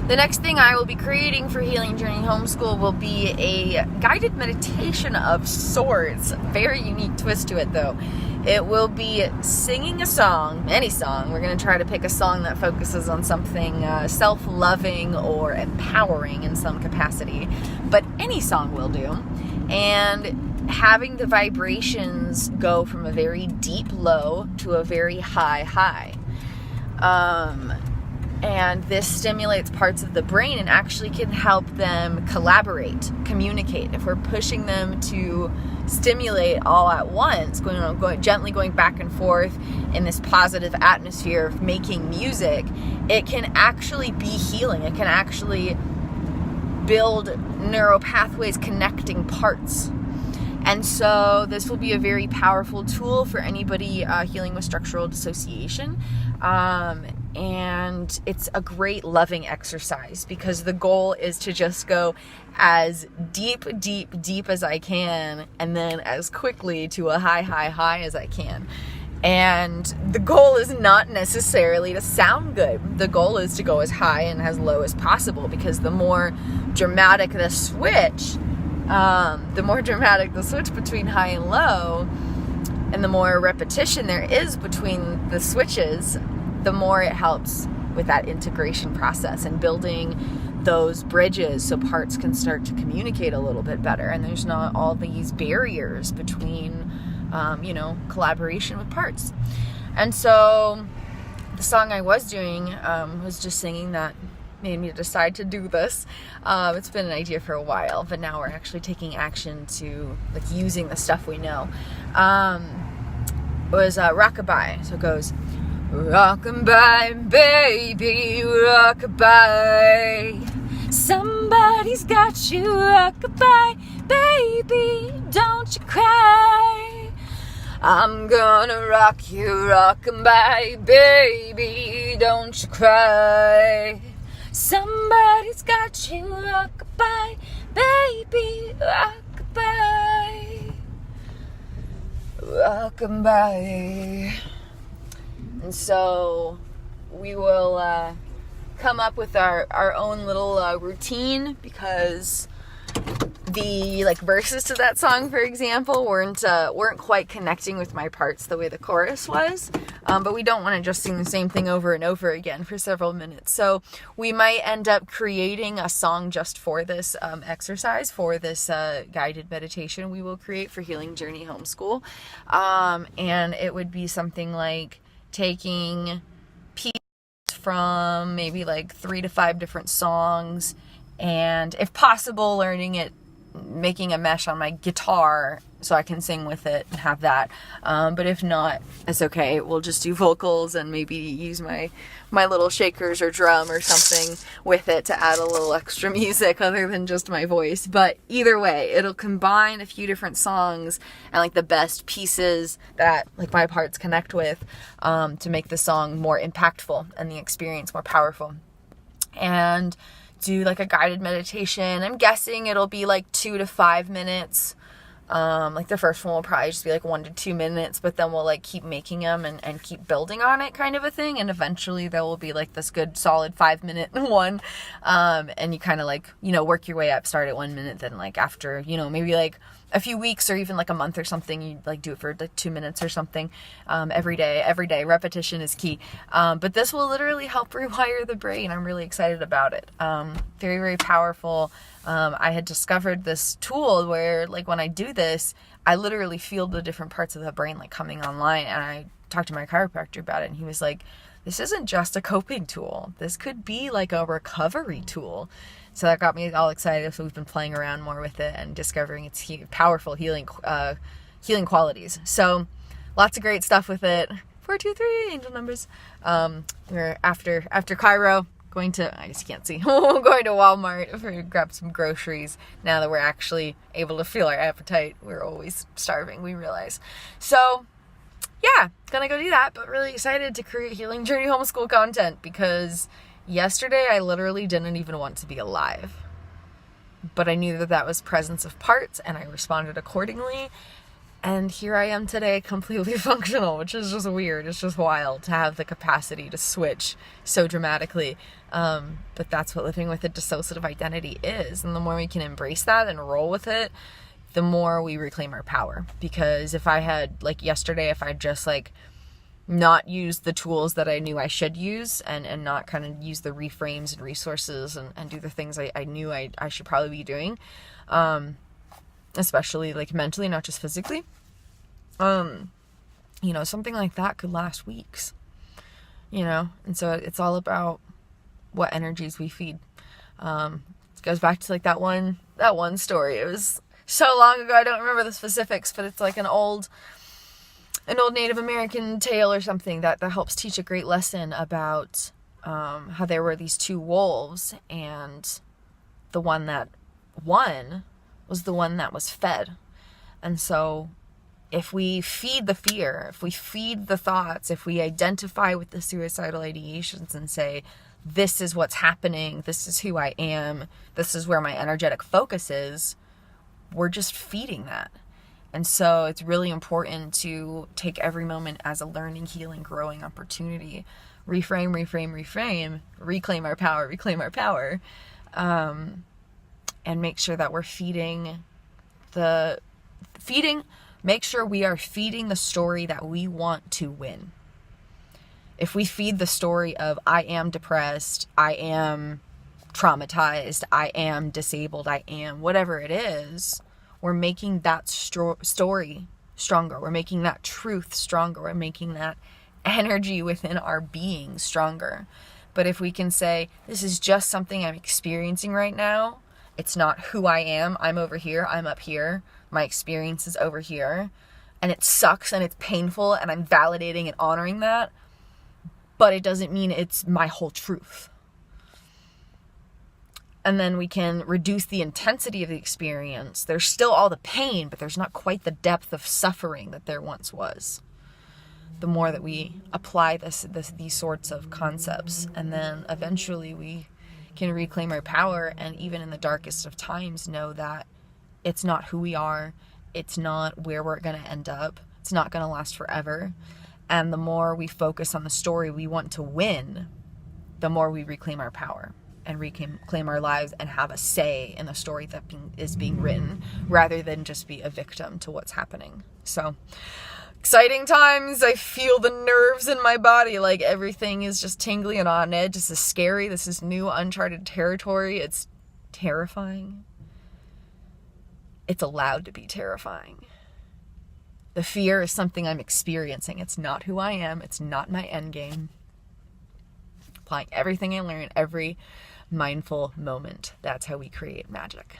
The next thing I will be creating for Healing Journey Homeschool will be a guided meditation of sorts. Very unique twist to it, though. It will be singing a song, any song. We're going to try to pick a song that focuses on something self-loving or empowering in some capacity. But any song will do. And having the vibrations go from a very deep low to a very high high. And this stimulates parts of the brain and actually can help them collaborate, communicate. If we're pushing them to stimulate all at once, gently going back and forth in this positive atmosphere of making music, it can actually be healing. It can actually build neural pathways connecting parts. And so this will be a very powerful tool for anybody healing with structural dissociation. And it's a great loving exercise because the goal is to just go as deep as I can, and then as quickly to a high as I can. And the goal is not necessarily to sound good. The goal is to go as high and as low as possible, because the more dramatic the switch between high and low, and the more repetition there is between the switches, the more it helps with that integration process and building those bridges so parts can start to communicate a little bit better. And there's not all these barriers between, collaboration with parts. And so the song I was doing was just singing that made me decide to do this. It's been an idea for a while, but now we're actually taking action to using the stuff we know. It was Rockabye. So it goes, rockabye, baby, rockabye. Somebody's got you, rockabye, baby, don't you cry. I'm gonna rock you, rockabye, baby, don't you cry. Somebody's got you, rockabye, baby, rockabye, rockabye. And so we will come up with our own little routine, because the verses to that song, for example, weren't quite connecting with my parts the way the chorus was. But we don't want to just sing the same thing over and over again for several minutes. So we might end up creating a song just for this exercise, for this guided meditation we will create for Healing Journey Homeschool. And it would be something like taking pieces from maybe 3 to 5 different songs, and if possible learning it, making a mesh on my guitar so I can sing with it and have that. But if not, it's okay. We'll just do vocals and maybe use my little shakers or drum or something with it to add a little extra music other than just my voice. But either way, it'll combine a few different songs and the best pieces that my parts connect with to make the song more impactful and the experience more powerful. And do a guided meditation. I'm guessing it'll be 2 to 5 minutes. The first one will probably just be 1 to 2 minutes, but then we'll keep making them and keep building on it, kind of a thing. And eventually there will be this good solid 5-minute one. And you kind of work your way up, start at 1 minute, then after, maybe a few weeks or even a month or something, you do it for 2 minutes or something, every day. Repetition is key. But this will literally help rewire the brain. I'm really excited about it. Very, very powerful. I had discovered this tool where when I do this, I literally feel the different parts of the brain coming online. And I talked to my chiropractor about it, and he was like, this isn't just a coping tool. This could be a recovery tool. So that got me all excited. So we've been playing around more with it and discovering its powerful healing qualities. So lots of great stuff with it. 423 angel numbers. We're after Cairo, going to, I guess you can't see, going to Walmart to grab some groceries. Now that we're actually able to feel our appetite, we're always starving, we realize. So yeah, gonna go do that, but really excited to create Healing Journey Homeschool content, because yesterday I literally didn't even want to be alive. But I knew that was presence of parts, and I responded accordingly. And here I am today, completely functional, which is just weird. It's just wild to have the capacity to switch so dramatically. But that's what living with a dissociative identity is. And the more we can embrace that and roll with it, the more we reclaim our power. Because if I had, like yesterday, if I just like not used the tools that I knew I should use and not kind of use the reframes and resources and do the things I knew I should probably be doing, especially like mentally, not just physically, something like that could last weeks, and so it's all about what energies we feed. It goes back to like that one story. It was so long ago, I don't remember the specifics, but it's like an old Native American tale or something that helps teach a great lesson about how there were these two wolves, and the one that won was the one that was fed. And so if we feed the fear, if we feed the thoughts, if we identify with the suicidal ideations and say, this is what's happening, this is who I am, this is where my energetic focus is, we're just feeding that. And so it's really important to take every moment as a learning, healing, growing opportunity. Reframe, reclaim our power, and make sure that we're make sure we are feeding the story that we want to win. If we feed the story of, I am depressed, I am traumatized, I am disabled, I am whatever it is, we're making that story stronger. We're making that truth stronger. We're making that energy within our being stronger. But if we can say, this is just something I'm experiencing right now, it's not who I am, I'm over here, I'm up here, my experience is over here, and it sucks and it's painful and I'm validating and honoring that, but it doesn't mean it's my whole truth. And then we can reduce the intensity of the experience. There's still all the pain, but there's not quite the depth of suffering that there once was. The more that we apply these sorts of concepts, and then eventually we can reclaim our power, and even in the darkest of times know that it's not who we are, it's not where we're going to end up, it's not going to last forever. And the more we focus on the story we want to win, the more we reclaim our power and reclaim our lives and have a say in the story that is being written, rather than just be a victim to what's happening. So exciting times. I feel the nerves in my body, like everything is just tingly and on edge. This is scary. This is new, uncharted territory. It's terrifying. It's allowed to be terrifying. The fear is something I'm experiencing. It's not who I am. It's not my end game. Applying everything I learn, every mindful moment. That's how we create magic.